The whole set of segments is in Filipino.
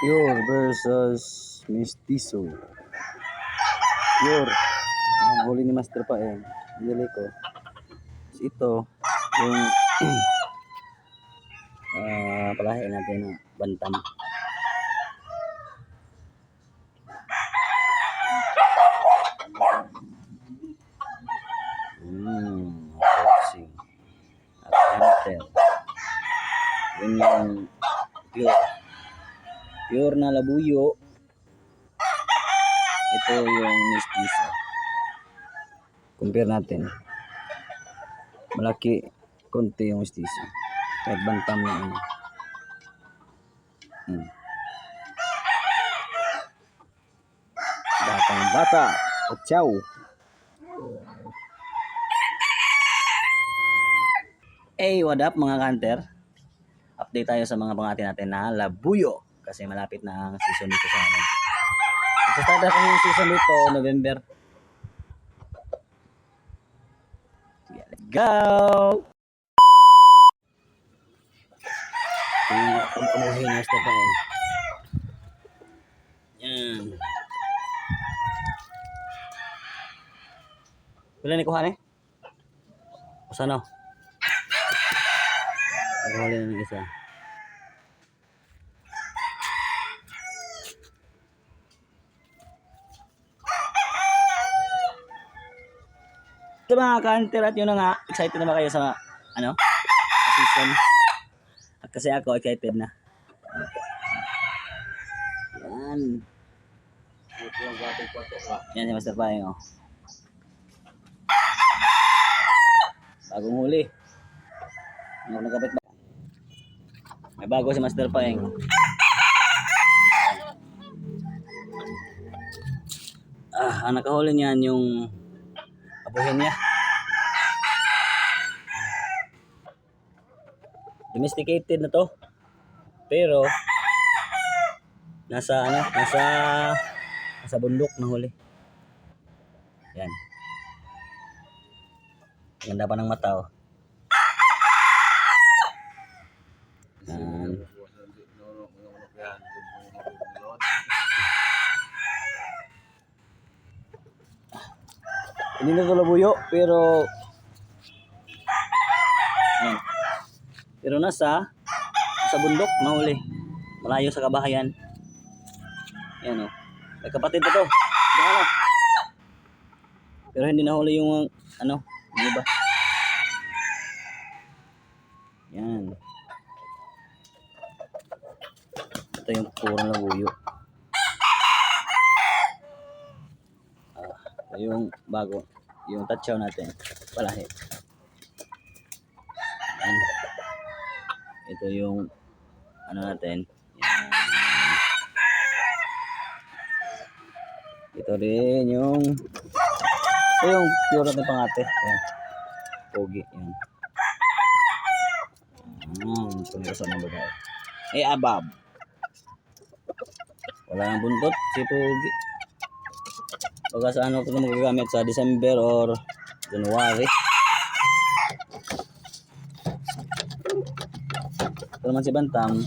Pure versus Mestizo. Pure. Ang huli ni Master pa eh. Nili ko. Ito, yung palahin natin ng bantam. Boxing. At hunter. Yun yung pure. Pure na labuyo. Ito yung Mestizo. Compare natin. Malaki konti yung Mestizo. Kahit bantam na ano. Batang bata. Ciao. Hey, what up mga hunter? Update tayo sa mga pangati natin na labuyo. Kasi malapit na ang season dito sa amin. Nagsatada kami yung season dito, November. Let's go! Ang kamuhin na step pa eh. Yan. Wala ni kuha eh? O sana? Nagawali na ng isa. Ito mga ka-hunter at yun na nga. Excited na ba kayo sa ano? Season? At kasi ako excited na. Yan. Yan si Master Paeng oh. Bagong huli. Nagkapit ba? May bago si Master Paeng. Ang nakahuli niyan yung abuhin niya. Domesticated na to. Pero nasa bundok na huli. Yan. Ganda pa ng mata oh. Hindi na ito labuyo pero yan. Pero nasa bundok na huli. Malayo sa kabahayan. Yan oh. May kapatid ito. Diyan. Pero hindi nahuli yung ano, di ba? Yan. Ito yung purong labuyo. Ito yung bago, yung tatsaw natin. Palahi. Yan. Ito yung ano natin. Yan. Ito rin yung pure natin pangate. Yan. Pogi. Yan. Pangkasan ng babae. Abab. Wala nang buntot. Si Pogi. Pagka sa ano ito magagamit sa December or January. Ito naman si Bantam.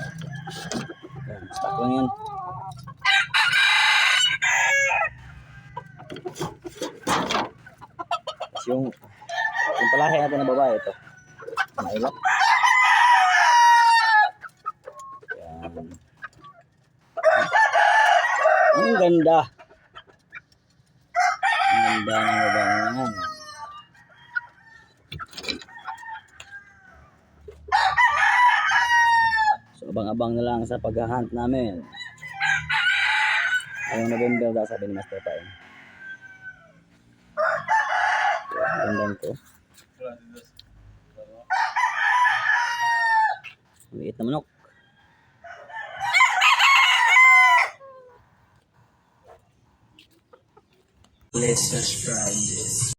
Yan. Stock lang yan. Yung palahi natin na babae ito. Mailok. Yan. Ang ganda. Ang ganda ng babae naman. So abang-abang na lang sa pag-hunt namin. Ngayong November daw sabi ni Master Paeng. Gandang ko. Liit na manok. Let's subscribe this.